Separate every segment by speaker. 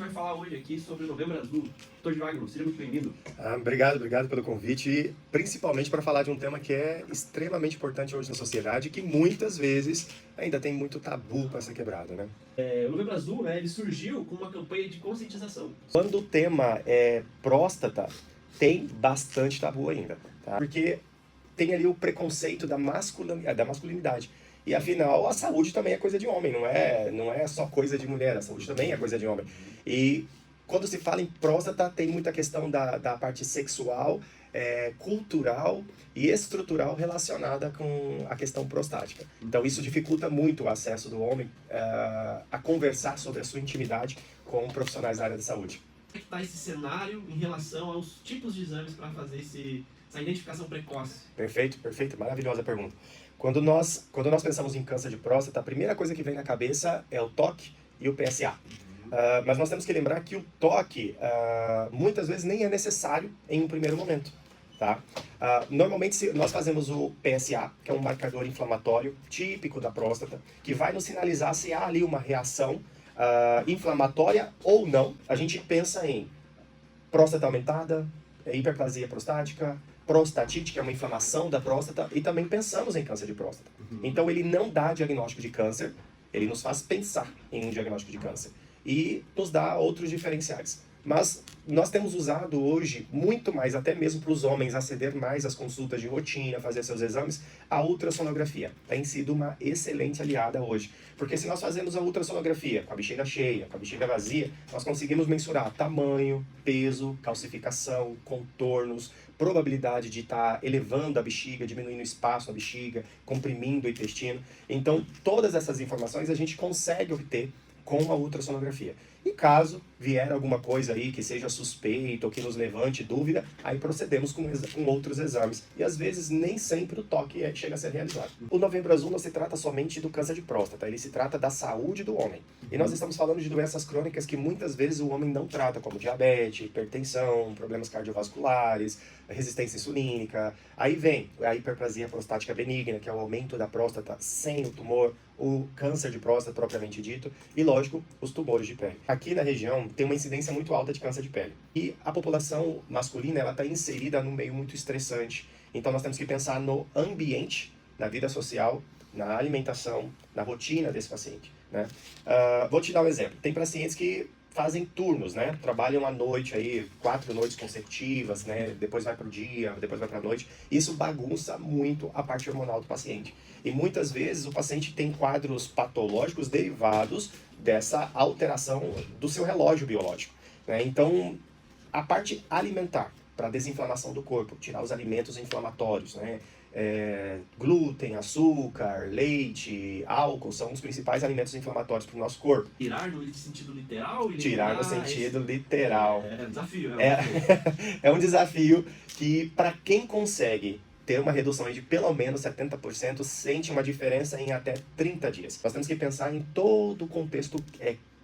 Speaker 1: vai falar hoje aqui sobre o Novembro Azul. Dr. Wagner, seja muito bem-vindo.
Speaker 2: Obrigado pelo convite, principalmente para falar de um tema que é extremamente importante hoje na sociedade, que muitas vezes ainda tem muito tabu para ser quebrado, né?
Speaker 1: O Novembro Azul, ele surgiu com uma campanha de conscientização.
Speaker 2: Quando o tema é próstata, tem bastante tabu ainda, tá? Porque tem ali o preconceito da masculinidade. E afinal, a saúde também é coisa de homem, não é só coisa de mulher, a saúde também é coisa de homem. E quando se fala em próstata, tem muita questão da parte sexual, cultural e estrutural relacionada com a questão prostática. Então isso dificulta muito o acesso do homem a conversar sobre a sua intimidade com profissionais da área da saúde.
Speaker 1: Como é que está esse cenário em relação aos tipos de exames para fazer essa identificação precoce?
Speaker 2: Perfeito, maravilhosa pergunta. Quando nós pensamos em câncer de próstata, a primeira coisa que vem na cabeça é o toque e o PSA. Mas nós temos que lembrar que o toque muitas vezes nem é necessário em um primeiro momento. Tá? Normalmente nós fazemos o PSA, que é um marcador inflamatório típico da próstata, que vai nos sinalizar se há ali uma reação inflamatória ou não. A gente pensa em próstata aumentada, hiperplasia prostática, prostatite, que é uma inflamação da próstata, e também pensamos em câncer de próstata. Então ele não dá diagnóstico de câncer, ele nos faz pensar em um diagnóstico de câncer e nos dá outros diferenciais. Mas nós temos usado hoje muito mais, até mesmo para os homens aceder mais às consultas de rotina, fazer seus exames, a ultrassonografia. Tem sido uma excelente aliada hoje. Porque se nós fazemos a ultrassonografia com a bexiga cheia, com a bexiga vazia, nós conseguimos mensurar tamanho, peso, calcificação, contornos, probabilidade de estar elevando a bexiga, diminuindo o espaço na bexiga, comprimindo o intestino. Então, todas essas informações a gente consegue obter com a ultrassonografia. E caso vier alguma coisa aí que seja suspeita ou que nos levante dúvida, aí procedemos com outros exames. E às vezes nem sempre o toque chega a ser realizado. O Novembro Azul não se trata somente do câncer de próstata, ele se trata da saúde do homem. E nós estamos falando de doenças crônicas que muitas vezes o homem não trata, como diabetes, hipertensão, problemas cardiovasculares, resistência insulínica. Aí vem a hiperplasia prostática benigna, que é o aumento da próstata sem o tumor, o câncer de próstata propriamente dito, e lógico, os tumores de pele. Aqui na região tem uma incidência muito alta de câncer de pele. E a população masculina, ela está inserida num meio muito estressante. Então nós temos que pensar no ambiente, na vida social, na alimentação, na rotina desse paciente, né? Vou te dar um exemplo. Tem pacientes que fazem turnos, né? Trabalham à noite aí, 4 noites consecutivas, né? Depois vai para o dia, depois vai para a noite. Isso bagunça muito a parte hormonal do paciente. E muitas vezes o paciente tem quadros patológicos derivados dessa alteração do seu relógio biológico, né? Então, a parte alimentar, para desinflamação do corpo, tirar os alimentos inflamatórios, né? Glúten, açúcar, leite, álcool são os principais alimentos inflamatórios para o nosso corpo.
Speaker 1: Tirar no sentido literal?
Speaker 2: Tirar no sentido literal.
Speaker 1: É um desafio.
Speaker 2: É um desafio que, para quem consegue ter uma redução de pelo menos 70%, sente uma diferença em até 30 dias. Nós temos que pensar em todo o contexto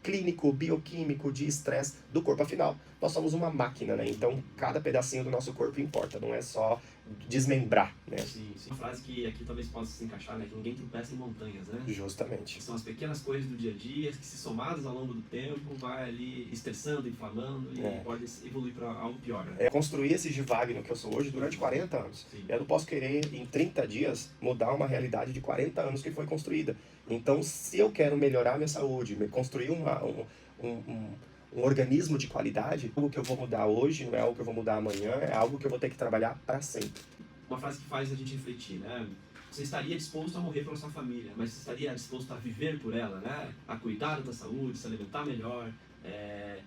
Speaker 2: clínico, bioquímico, de estresse do corpo. Afinal, nós somos uma máquina, né? Então, cada pedacinho do nosso corpo importa, não é só desmembrar, né?
Speaker 1: Sim. Uma frase que aqui talvez possa se encaixar, né? Que ninguém tropeça em montanhas, né?
Speaker 2: Justamente.
Speaker 1: São as pequenas coisas do dia a dia que, se somadas ao longo do tempo, vai ali estressando, inflamando e pode evoluir para algo pior, né?
Speaker 2: Construir esse Givagno que eu sou hoje durante 40 anos.
Speaker 1: Sim.
Speaker 2: Eu não posso querer, em 30 dias, mudar uma realidade de 40 anos que foi construída. Então, se eu quero melhorar minha saúde, construir um organismo de qualidade, algo que eu vou mudar hoje não é algo que eu vou mudar amanhã, é algo que eu vou ter que trabalhar para sempre.
Speaker 1: Uma frase que faz a gente refletir, né? Você estaria disposto a morrer pela sua família, mas você estaria disposto a viver por ela, né? A cuidar da saúde, se alimentar melhor,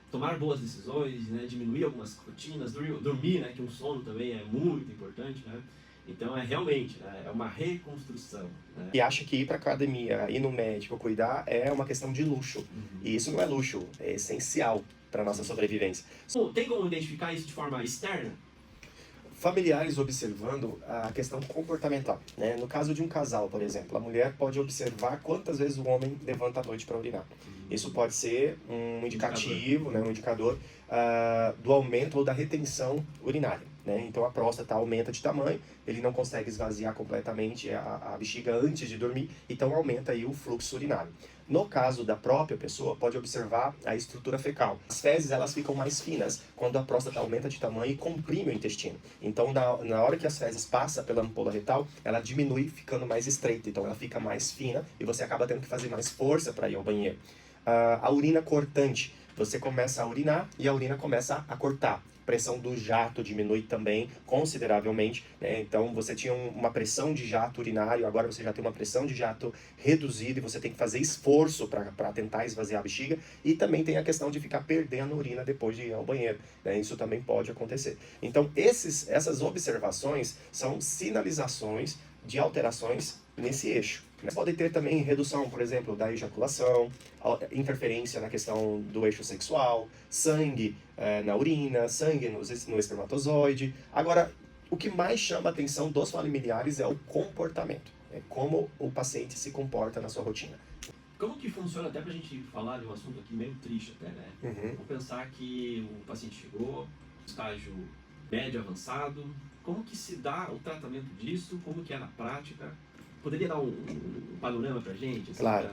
Speaker 1: tomar boas decisões, né? Diminuir algumas rotinas, dormir, né? Que um sono também é muito importante, né? Então realmente, né? É uma reconstrução, né?
Speaker 2: E acha que ir para academia, ir no médico, cuidar é uma questão de luxo. E isso não é luxo, é essencial para nossa sobrevivência.
Speaker 1: Tem como identificar isso de forma externa?
Speaker 2: Familiares observando a questão comportamental, né? No caso de um casal, por exemplo, a mulher pode observar quantas vezes o homem levanta à noite para urinar. Isso pode ser um indicativo, né? Um indicador do aumento ou da retenção urinária. né? Então a próstata aumenta de tamanho, ele não consegue esvaziar completamente a bexiga antes de dormir, então aumenta aí o fluxo urinário. No caso da própria pessoa, pode observar a estrutura fecal. As fezes, elas ficam mais finas quando a próstata aumenta de tamanho e comprime o intestino. Então, na hora que as fezes passam pela ampola retal, ela diminui ficando mais estreita. Então, ela fica mais fina e você acaba tendo que fazer mais força para ir ao banheiro. A urina cortante. Você começa a urinar e a urina começa a cortar. A pressão do jato diminui também consideravelmente, né? Então você tinha uma pressão de jato urinário, agora você já tem uma pressão de jato reduzida e você tem que fazer esforço para tentar esvaziar a bexiga. E também tem a questão de ficar perdendo urina depois de ir ao banheiro, né? Isso também pode acontecer. Então essas observações são sinalizações de alterações nesse eixo. Pode ter também redução, por exemplo, da ejaculação, interferência na questão do eixo sexual, sangue na urina, sangue no espermatozoide. Agora, o que mais chama a atenção dos familiares é o comportamento, é como o paciente se comporta na sua rotina.
Speaker 1: Como que funciona, até pra gente falar de um assunto aqui meio triste até, né? Vamos pensar que o paciente chegou, estágio médio avançado, como que se dá o tratamento disso, como que é na prática? Poderia dar um panorama pra gente? Assim,
Speaker 2: Claro.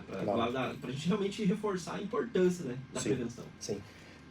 Speaker 1: Pra gente realmente reforçar a importância, né, da prevenção.
Speaker 2: Sim.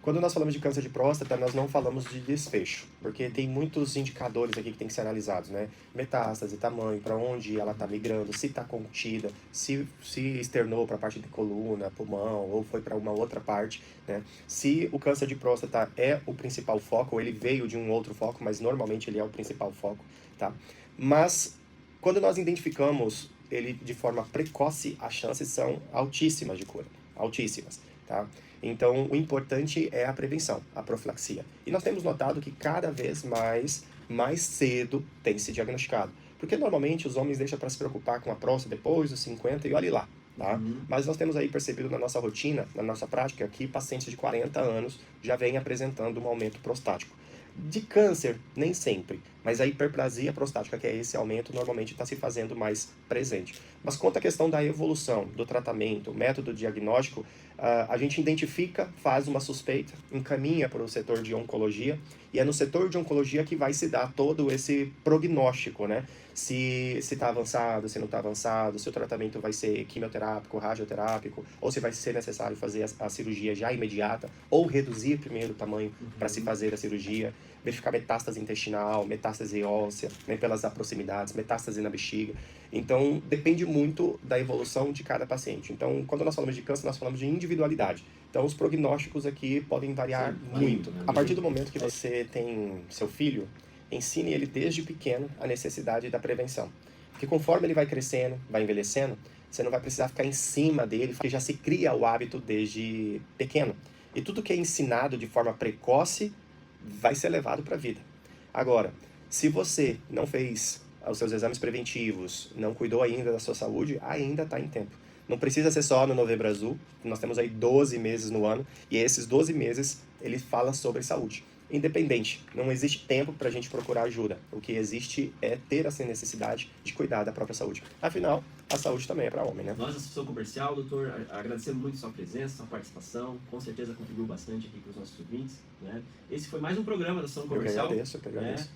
Speaker 2: Quando nós falamos de câncer de próstata, nós não falamos de desfecho, porque tem muitos indicadores aqui que tem que ser analisados, né? Metástase, tamanho, para onde ela está migrando, se está contida, se externou para a parte de coluna, pulmão, ou foi para uma outra parte, né? Se o câncer de próstata é o principal foco, ou ele veio de um outro foco, mas normalmente ele é o principal foco, tá? Mas quando nós identificamos ele de forma precoce, as chances são altíssimas de cura, altíssimas, tá? Então, o importante é a prevenção, a profilaxia. E nós temos notado que cada vez mais cedo tem se diagnosticado. Porque normalmente os homens deixam para se preocupar com a próstata depois dos 50 e olhe lá, tá? Mas nós temos aí percebido na nossa rotina, na nossa prática, que pacientes de 40 anos já vêm apresentando um aumento prostático. De câncer, nem sempre, mas a hiperplasia prostática, que é esse aumento, normalmente está se fazendo mais presente. Mas quanto à questão da evolução, do tratamento, método diagnóstico, a gente identifica, faz uma suspeita, encaminha para o setor de oncologia, e é no setor de oncologia que vai se dar todo esse prognóstico, né? Se está avançado, se não está avançado, se o tratamento vai ser quimioterápico, radioterápico, ou se vai ser necessário fazer a cirurgia já imediata, ou reduzir primeiro o tamanho para se fazer a cirurgia, verificar metástase intestinal, metástase óssea, né, pelas proximidades, metástase na bexiga. Então, depende muito da evolução de cada paciente. Então, quando nós falamos de câncer, nós falamos de individualidade. Então, os prognósticos aqui podem variar muito. A partir do momento que você tem seu filho, ensine ele desde pequeno a necessidade da prevenção. Porque conforme ele vai crescendo, vai envelhecendo, você não vai precisar ficar em cima dele, porque já se cria o hábito desde pequeno. E tudo que é ensinado de forma precoce vai ser levado para a vida. Agora, se você não fez os seus exames preventivos, não cuidou ainda da sua saúde, ainda está em tempo. Não precisa ser só no Novembro Azul, nós temos aí 12 meses no ano, e esses 12 meses ele fala sobre saúde. Independente, não existe tempo para a gente procurar ajuda. O que existe é ter essa necessidade de cuidar da própria saúde. Afinal, a saúde também é para homem, né?
Speaker 1: Nós, Associação Comercial, doutor, agradecemos muito sua presença, sua participação. Com certeza contribuiu bastante aqui para os nossos ouvintes, né? Esse foi mais um programa da Associação Comercial.
Speaker 2: Eu que agradeço.